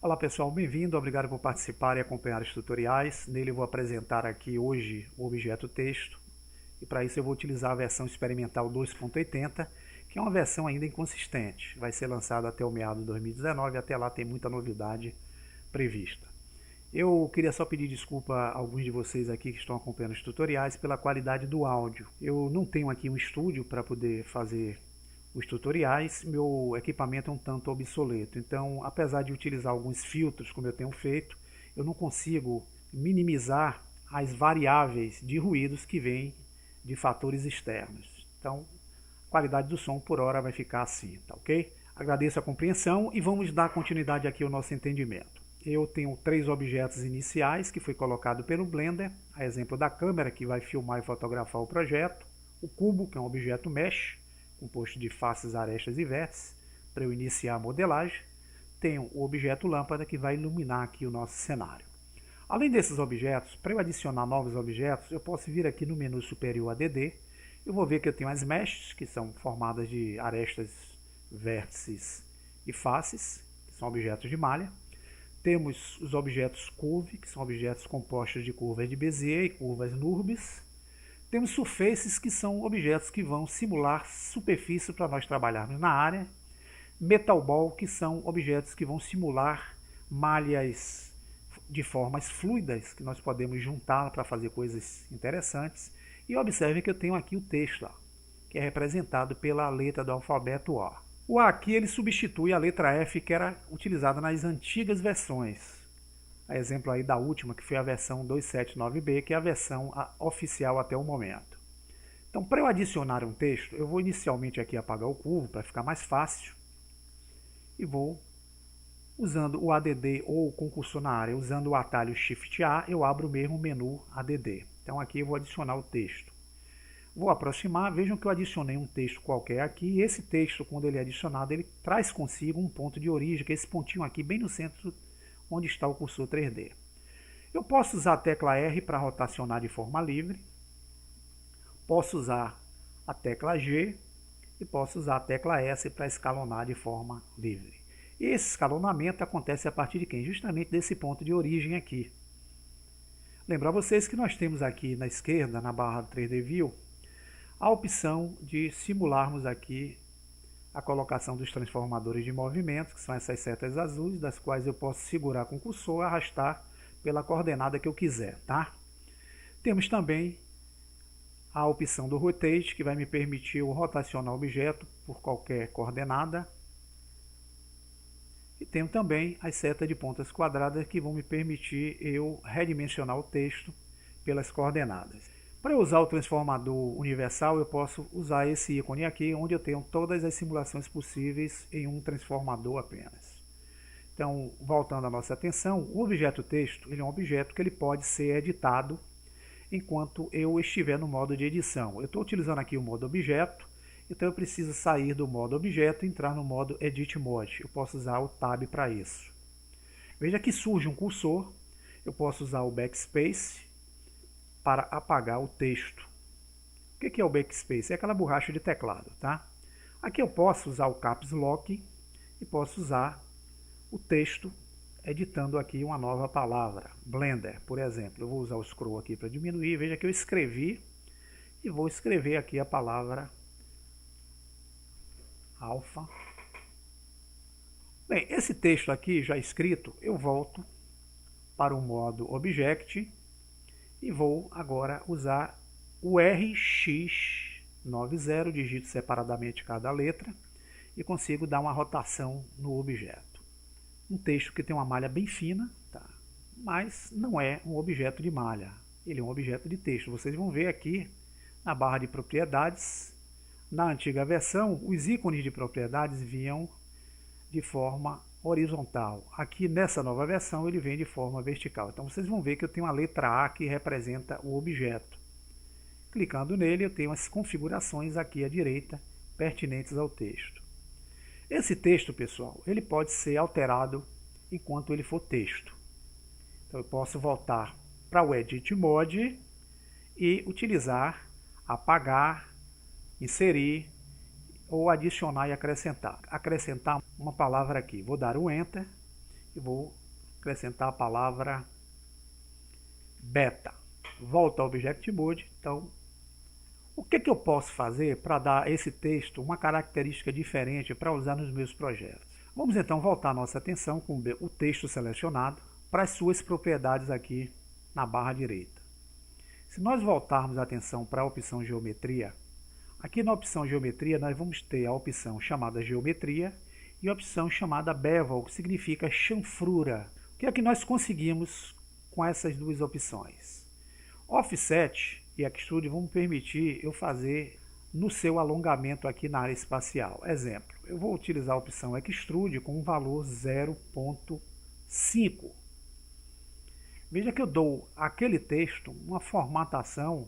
Olá pessoal, bem-vindo, obrigado por participar e acompanhar os tutoriais. Nele eu vou apresentar aqui hoje o objeto texto e para isso eu vou utilizar a versão experimental 2.80, que é uma versão ainda inconsistente. Vai ser lançado até o meado de 2019 e até lá tem muita novidade prevista. Eu queria só pedir desculpa a alguns de vocês aqui que estão acompanhando os tutoriais pela qualidade do áudio. Eu não tenho aqui um estúdio para poder fazer os tutoriais, meu equipamento é um tanto obsoleto, então apesar de utilizar alguns filtros como eu tenho feito, eu não consigo minimizar as variáveis de ruídos que vêm de fatores externos. Então a qualidade do som por hora vai ficar assim, tá ok? Agradeço a compreensão e vamos dar continuidade aqui ao nosso entendimento. Eu tenho 3 objetos iniciais que foi colocado pelo Blender, a exemplo da câmera que vai filmar e fotografar o projeto, o cubo que é um objeto mesh, composto de faces, arestas e vértices, para eu iniciar a modelagem. Tenho o objeto lâmpada que vai iluminar aqui o nosso cenário. Além desses objetos, para eu adicionar novos objetos, eu posso vir aqui no menu superior ADD, eu vou ver que eu tenho as meshes, que são formadas de arestas, vértices e faces, que são objetos de malha. Temos os objetos curve, que são objetos compostos de curvas de Bezier e curvas Nurbe. Temos surfaces, que são objetos que vão simular superfície para nós trabalharmos na área. Metal ball, que são objetos que vão simular malhas de formas fluidas, que nós podemos juntar para fazer coisas interessantes. E observe que eu tenho aqui o texto, que é representado pela letra do alfabeto A. O A aqui ele substitui a letra F, que era utilizada nas antigas versões. A exemplo aí da última, que foi a versão 279B, que é a versão oficial até o momento. Então, para eu adicionar um texto, eu vou inicialmente aqui apagar o curvo, para ficar mais fácil. E vou, usando o ADD ou com cursor na área, usando o atalho Shift A, eu abro o mesmo menu ADD. Então aqui eu vou adicionar o texto. Vou aproximar, vejam que eu adicionei um texto qualquer aqui, e esse texto, quando ele é adicionado, ele traz consigo um ponto de origem, que é esse pontinho aqui, bem no centro, onde está o cursor 3D. Eu posso usar a tecla R para rotacionar de forma livre, posso usar a tecla G e posso usar a tecla S para escalonar de forma livre. E esse escalonamento acontece a partir de quem? Justamente desse ponto de origem aqui. Lembrar vocês que nós temos aqui na esquerda, na barra do 3D View, a opção de simularmos aqui a colocação dos transformadores de movimento, que são essas setas azuis, das quais eu posso segurar com o cursor e arrastar pela coordenada que eu quiser, tá? Temos também a opção do Rotate, que vai me permitir eu rotacionar o objeto por qualquer coordenada. E tenho também as setas de pontas quadradas, que vão me permitir eu redimensionar o texto pelas coordenadas. Para eu usar o transformador universal, eu posso usar esse ícone aqui, onde eu tenho todas as simulações possíveis em um transformador apenas. Então, voltando à nossa atenção, o objeto texto ele é um objeto que ele pode ser editado enquanto eu estiver no modo de edição. Eu estou utilizando aqui o modo objeto, então eu preciso sair do modo objeto e entrar no modo Edit Mode. Eu posso usar o Tab para isso. Veja que surge um cursor, eu posso usar o Backspace para apagar o texto. O que é o Backspace? É aquela borracha de teclado, tá? Aqui eu posso usar o Caps Lock e posso usar o texto editando aqui uma nova palavra. Blender, por exemplo. Eu vou usar o scroll aqui para diminuir. Veja que eu escrevi e vou escrever aqui a palavra alfa. Bem, esse texto aqui já escrito, eu volto para o modo Object e vou agora usar o RX90, digito separadamente cada letra e consigo dar uma rotação no objeto. Um texto que tem uma malha bem fina, tá? Mas não é um objeto de malha, ele é um objeto de texto. Vocês vão ver aqui na barra de propriedades, na antiga versão, os ícones de propriedades vinham de forma horizontal. Aqui nessa nova versão ele vem de forma vertical. Então vocês vão ver que eu tenho a letra A que representa o objeto. Clicando nele eu tenho as configurações aqui à direita pertinentes ao texto. Esse texto, pessoal, ele pode ser alterado enquanto ele for texto. Então eu posso voltar para o Edit Mode e utilizar apagar, inserir ou adicionar e acrescentar. Acrescentar uma palavra aqui. Vou dar um Enter e vou acrescentar a palavra beta. Volto ao Object Mode. Então, o que eu posso fazer para dar a esse texto uma característica diferente para usar nos meus projetos? Vamos então voltar a nossa atenção com o texto selecionado para as suas propriedades aqui na barra direita. Se nós voltarmos a atenção para a opção Geometria, aqui na opção Geometria nós vamos ter a opção chamada Geometria e a opção chamada Bevel, que significa chanfrura. O que é que nós conseguimos com essas duas opções? Offset e Extrude vão me permitir eu fazer no seu alongamento aqui na área espacial. Exemplo, eu vou utilizar a opção Extrude com um valor 0.5. Veja que eu dou àquele texto uma formatação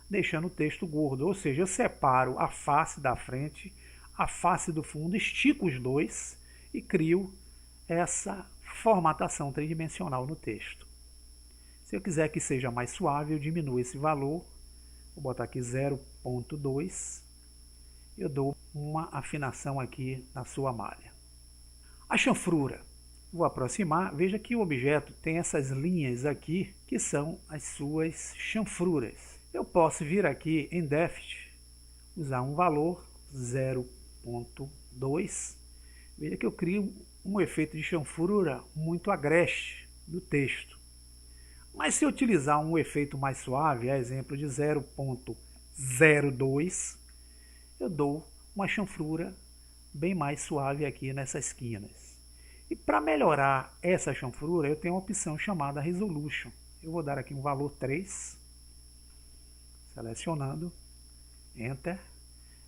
deixando o texto gordo, ou seja, eu separo a face da frente, a face do fundo, estico os dois e crio essa formatação tridimensional no texto. Se eu quiser que seja mais suave, eu diminuo esse valor, vou botar aqui 0.2, eu dou uma afinação aqui na sua malha. A chanfrura, vou aproximar, veja que o objeto tem essas linhas aqui, que são as suas chanfruras. Eu posso vir aqui em Depth, usar um valor 0.2, veja que eu crio um efeito de chanfrura muito agreste no texto. Mas se eu utilizar um efeito mais suave, a exemplo de 0.02, eu dou uma chanfrura bem mais suave aqui nessas quinas. E para melhorar essa chanfrura, eu tenho uma opção chamada Resolution. Eu vou dar aqui um valor 3, selecionando, Enter.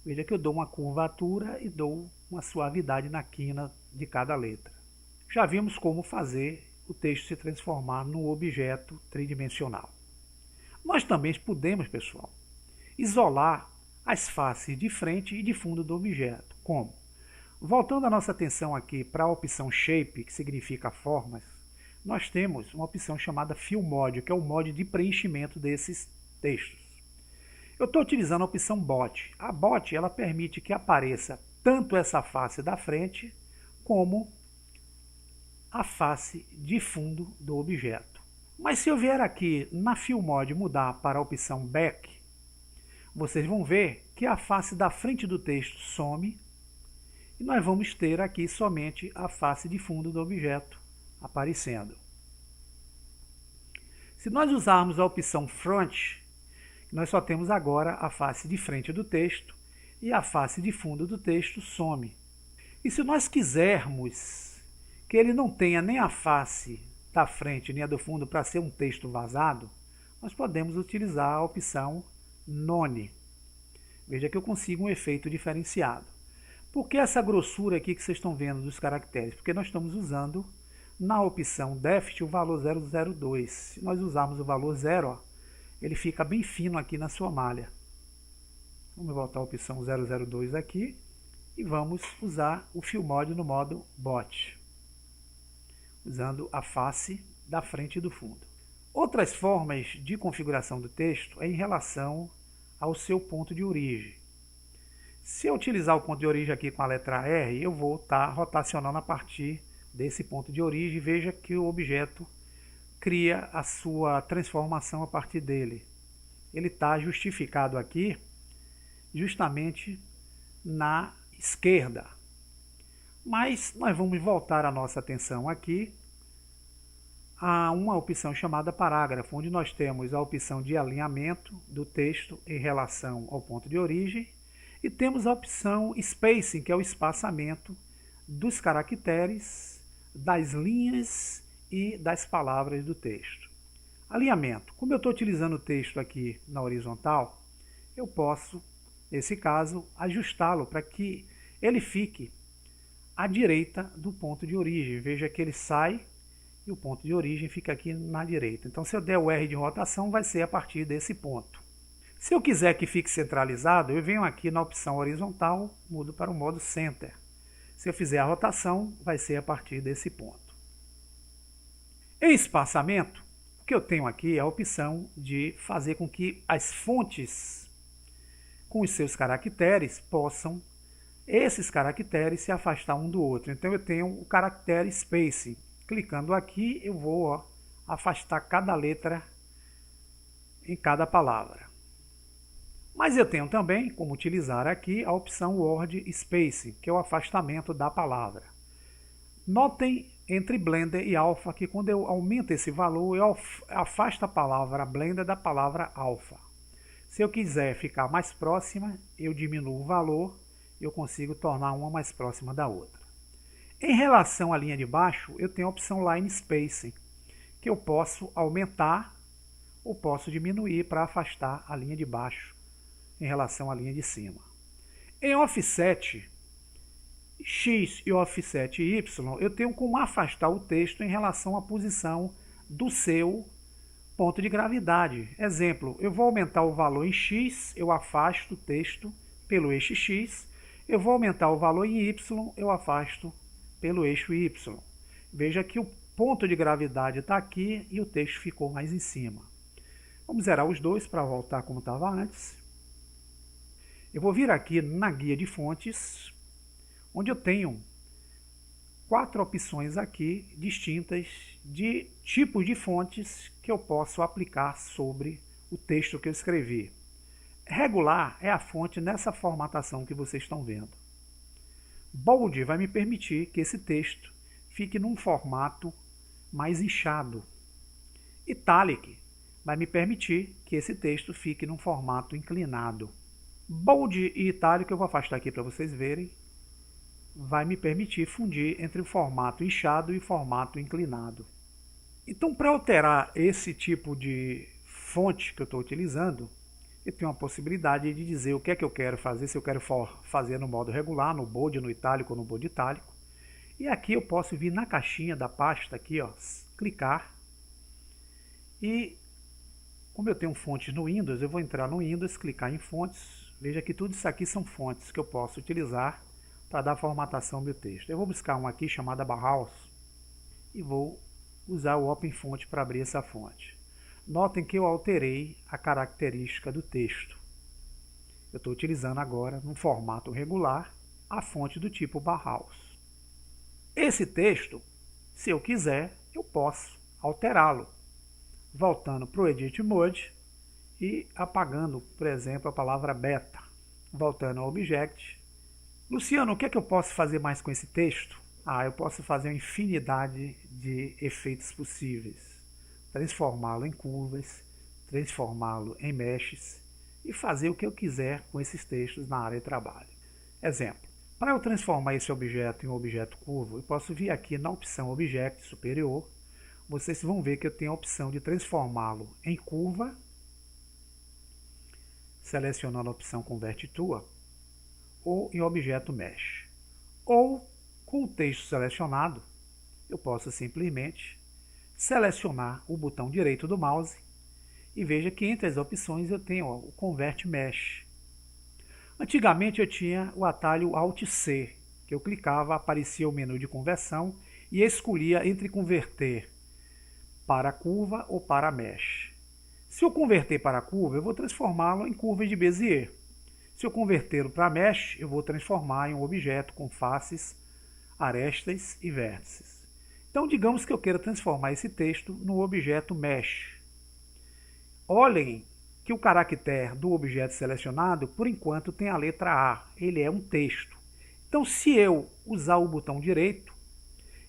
Veja que eu dou uma curvatura e dou uma suavidade na quina de cada letra. Já vimos como fazer o texto se transformar num objeto tridimensional. Nós também podemos, pessoal, isolar as faces de frente e de fundo do objeto. Como? Voltando a nossa atenção aqui para a opção Shape, que significa formas, nós temos uma opção chamada Fill Mode, que é o modo de preenchimento desses textos. Eu estou utilizando a opção Bot. A Bot ela permite que apareça tanto essa face da frente como a face de fundo do objeto. Mas se eu vier aqui na Fill Mode mudar para a opção Back, vocês vão ver que a face da frente do texto some e nós vamos ter aqui somente a face de fundo do objeto aparecendo. Se nós usarmos a opção Front, nós só temos agora a face de frente do texto e a face de fundo do texto some. E se nós quisermos que ele não tenha nem a face da frente nem a do fundo para ser um texto vazado, nós podemos utilizar a opção None. Veja que eu consigo um efeito diferenciado. Por que essa grossura aqui que vocês estão vendo dos caracteres? Porque nós estamos usando na opção Depth o valor 002. Se nós usarmos o valor 0, ó, ele fica bem fino aqui na sua malha. Vamos voltar à opção 002 aqui e vamos usar o Fill Mode no modo Bot, usando a face da frente e do fundo. Outras formas de configuração do texto é em relação ao seu ponto de origem. Se eu utilizar o ponto de origem aqui com a letra R, eu vou estar rotacionando a partir desse ponto de origem. Veja que o objeto cria a sua transformação a partir dele. Ele está justificado aqui justamente na esquerda. Mas nós vamos voltar a nossa atenção aqui a uma opção chamada parágrafo, onde nós temos a opção de alinhamento do texto em relação ao ponto de origem e temos a opção spacing, que é o espaçamento dos caracteres, das linhas e das palavras do texto. Alinhamento. Como eu estou utilizando o texto aqui na horizontal, eu posso, nesse caso, ajustá-lo para que ele fique à direita do ponto de origem. Veja que ele sai e o ponto de origem fica aqui na direita. Então, se eu der o R de rotação, vai ser a partir desse ponto. Se eu quiser que fique centralizado, eu venho aqui na opção horizontal, mudo para o modo Center. Se eu fizer a rotação, vai ser a partir desse ponto. Em espaçamento, o que eu tenho aqui é a opção de fazer com que as fontes com os seus caracteres possam, esses caracteres, se afastar um do outro. Então eu tenho o caractere spacing. Clicando aqui, eu vou afastar cada letra em cada palavra. Mas eu tenho também como utilizar aqui a opção Word Space, que é o afastamento da palavra. Notem entre Blender e Alpha que quando eu aumento esse valor, eu afasto a palavra Blender da palavra Alpha. Se eu quiser ficar mais próxima, eu diminuo o valor, eu consigo tornar uma mais próxima da outra. Em relação à linha de baixo, eu tenho a opção Line Spacing, que eu posso aumentar ou posso diminuir para afastar a linha de baixo em relação à linha de cima. Em Offset X e Offset Y, eu tenho como afastar o texto em relação à posição do seu ponto de gravidade. Exemplo, eu vou aumentar o valor em X, eu afasto o texto pelo eixo X. Eu vou aumentar o valor em Y, eu afasto pelo eixo Y. Veja que o ponto de gravidade está aqui e o texto ficou mais em cima. Vamos zerar os dois para voltar como estava antes. Eu vou vir aqui na guia de fontes, onde eu tenho 4 opções aqui distintas de tipos de fontes que eu posso aplicar sobre o texto que eu escrevi. Regular é a fonte nessa formatação que vocês estão vendo. Bold vai me permitir que esse texto fique num formato mais inchado. Italic vai me permitir que esse texto fique num formato inclinado. Bold e Italic eu vou afastar aqui para vocês verem. Vai me permitir fundir entre o formato inchado e o formato inclinado. Então, para alterar esse tipo de fonte que eu estou utilizando, eu tenho a possibilidade de dizer o que é que eu quero fazer, se eu quero fazer no modo regular, no bold, no itálico ou no bold itálico. E aqui eu posso vir na caixinha da pasta, aqui, clicar. E como eu tenho fontes no Windows, eu vou entrar no Windows, clicar em fontes. Veja que tudo isso aqui são fontes que eu posso utilizar para dar formatação ao meu texto. Eu vou buscar uma aqui chamada Bauhaus e vou usar o OpenFont para abrir essa fonte. Notem que eu alterei a característica do texto. Eu estou utilizando agora, no formato regular, a fonte do tipo Bauhaus. Esse texto, se eu quiser, eu posso alterá-lo, voltando para o Edit Mode e apagando, por exemplo, a palavra beta, voltando ao Object. Luciano, o que é que eu posso fazer mais com esse texto? Eu posso fazer uma infinidade de efeitos possíveis. Transformá-lo em curvas, transformá-lo em meshes e fazer o que eu quiser com esses textos na área de trabalho. Exemplo, para eu transformar esse objeto em um objeto curvo, eu posso vir aqui na opção Object superior. Vocês vão ver que eu tenho a opção de transformá-lo em curva, selecionando a opção Convert to, ou em objeto mesh. Ou, com o texto selecionado, eu posso simplesmente selecionar o botão direito do mouse e veja que entre as opções eu tenho o Convert Mesh. Antigamente eu tinha o atalho Alt-C, que eu clicava, aparecia o menu de conversão e escolhia entre converter para curva ou para mesh. Se eu converter para curva, eu vou transformá-lo em curva de Bezier. Se eu convertê-lo para mesh, eu vou transformar em um objeto com faces, arestas e vértices. Então, digamos que eu queira transformar esse texto no objeto mesh. Olhem que o caractere do objeto selecionado, por enquanto, tem a letra A. Ele é um texto. Então, se eu usar o botão direito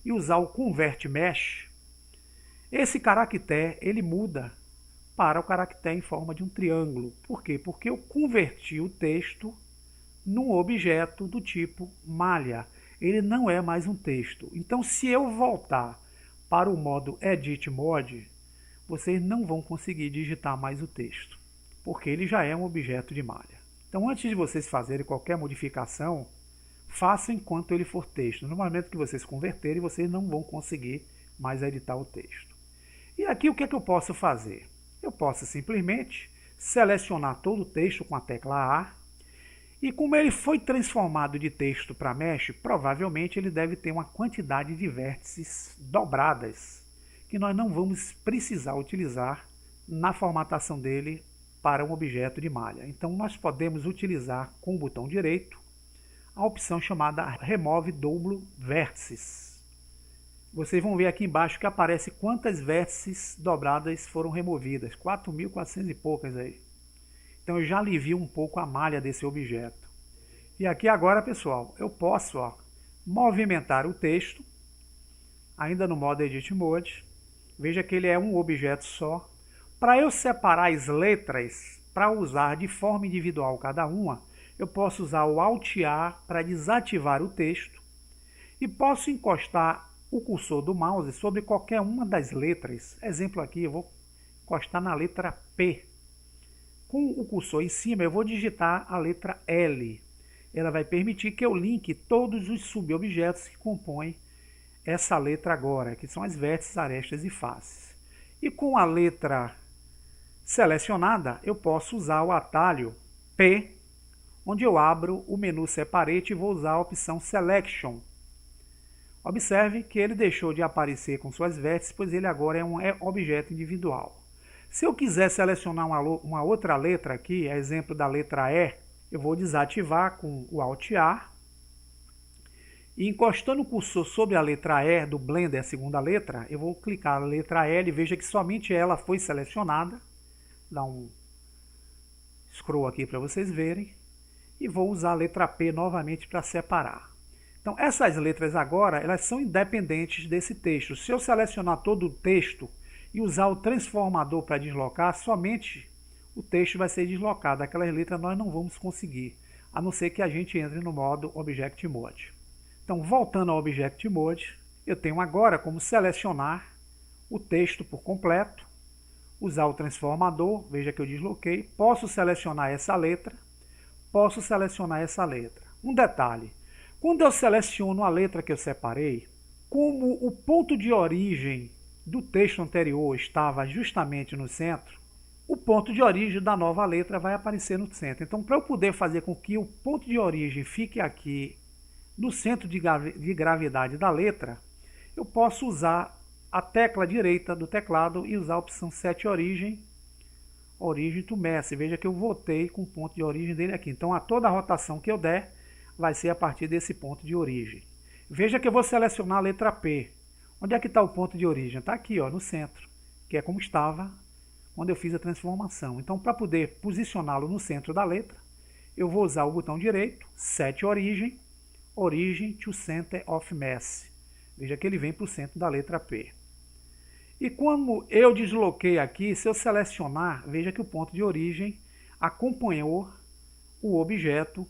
e usar o Convert Mesh, esse caractere ele muda para o caractere em forma de um triângulo. Por quê? Porque eu converti o texto num objeto do tipo malha. Ele não é mais um texto. Então, se eu voltar para o modo Edit Mode, vocês não vão conseguir digitar mais o texto, porque ele já é um objeto de malha. Então, antes de vocês fazerem qualquer modificação, façam enquanto ele for texto. No momento que vocês converterem, vocês não vão conseguir mais editar o texto. E aqui o que é que eu posso fazer? Eu posso simplesmente selecionar todo o texto com a tecla A, e como ele foi transformado de texto para mesh, provavelmente ele deve ter uma quantidade de vértices dobradas, que nós não vamos precisar utilizar na formatação dele para um objeto de malha. Então nós podemos utilizar com o botão direito a opção chamada Remove Double Vértices. vocês vão ver aqui embaixo que aparece quantas vértices dobradas foram removidas, 4.400 e poucas aí. Então eu já alivio um pouco a malha desse objeto. E aqui agora, pessoal, eu posso movimentar o texto, ainda no modo Edit Mode. Veja que ele é um objeto só. Para eu separar as letras, para usar de forma individual cada uma, eu posso usar o Alt A para desativar o texto e posso encostar o cursor do mouse sobre qualquer uma das letras. Exemplo aqui, eu vou encostar na letra P. Com o cursor em cima, eu vou digitar a letra L. Ela vai permitir que eu linke todos os subobjetos que compõem essa letra agora, que são as vértices, arestas e faces. E com a letra selecionada, eu posso usar o atalho P, onde eu abro o menu Separate e vou usar a opção Selection. Observe que ele deixou de aparecer com suas vértices, pois ele agora é um objeto individual. Se eu quiser selecionar uma outra letra aqui, exemplo da letra E, eu vou desativar com o Alt A. E encostando o cursor sobre a letra E do Blender, a segunda letra, eu vou clicar na letra L e veja que somente ela foi selecionada. Dá um scroll aqui para vocês verem. E vou usar a letra P novamente para separar. Então, essas letras agora, elas são independentes desse texto. Se eu selecionar todo o texto e usar o transformador para deslocar, somente o texto vai ser deslocado. Aquelas letras nós não vamos conseguir, a não ser que a gente entre no modo Object Mode. Então, voltando ao Object Mode, eu tenho agora como selecionar o texto por completo, usar o transformador, veja que eu desloquei, posso selecionar essa letra, posso selecionar essa letra. Um detalhe, quando eu seleciono a letra que eu separei, como o ponto de origem do texto anterior estava justamente no centro, o ponto de origem da nova letra vai aparecer no centro. Então, para eu poder fazer com que o ponto de origem fique aqui no centro de gravidade da letra, eu posso usar a tecla direita do teclado e usar a opção Set Origin to Match. Veja que eu voltei com o ponto de origem dele aqui. Então, a toda a rotação que eu der vai ser a partir desse ponto de origem. Veja que eu vou selecionar a letra P. Onde é que está o ponto de origem? Está aqui, no centro, que é como estava quando eu fiz a transformação. Então, para poder posicioná-lo no centro da letra, eu vou usar o botão direito, Set Origin to Center of Mass. Veja que ele vem para o centro da letra P. E como eu desloquei aqui, se eu selecionar, veja que o ponto de origem acompanhou o objeto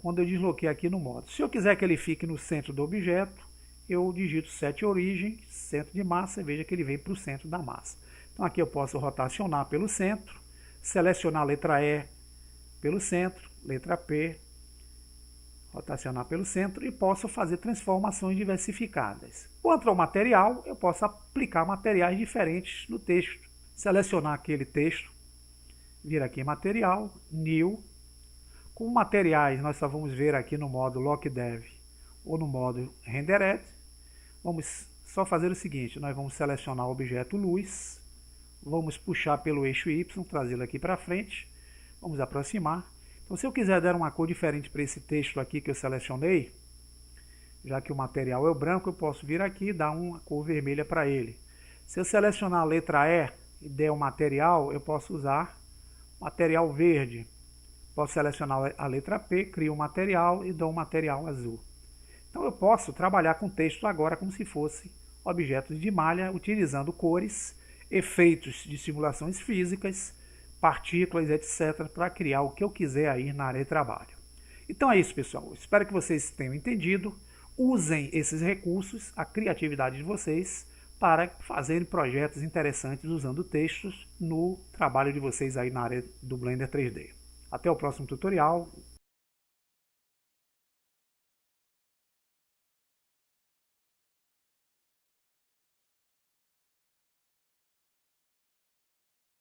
quando eu desloquei aqui no modo. Se eu quiser que ele fique no centro do objeto, eu digito Set Origin, centro de massa, e veja que ele vem para o centro da massa. Então aqui eu posso rotacionar pelo centro, selecionar a letra E pelo centro, letra P, rotacionar pelo centro e posso fazer transformações diversificadas. Quanto ao material, eu posso aplicar materiais diferentes no texto. Selecionar aquele texto, vir aqui em Material, New. Com materiais, nós só vamos ver aqui no modo Lock Dev ou no modo Rendered. Vamos só fazer o seguinte, nós vamos selecionar o objeto Luz, vamos puxar pelo eixo Y, trazê-lo aqui para frente, vamos aproximar. Então, se eu quiser dar uma cor diferente para esse texto aqui que eu selecionei, já que o material é o branco, eu posso vir aqui e dar uma cor vermelha para ele. Se eu selecionar a letra E e der o material, eu posso usar material verde. Posso selecionar a letra P, crio um material e dou um material azul. Então, eu posso trabalhar com texto agora como se fosse objetos de malha, utilizando cores, efeitos de simulações físicas, partículas, etc., para criar o que eu quiser aí na área de trabalho. Então é isso, pessoal. Espero que vocês tenham entendido. Usem esses recursos, a criatividade de vocês, para fazerem projetos interessantes usando textos no trabalho de vocês aí na área do Blender 3D. Até o próximo tutorial.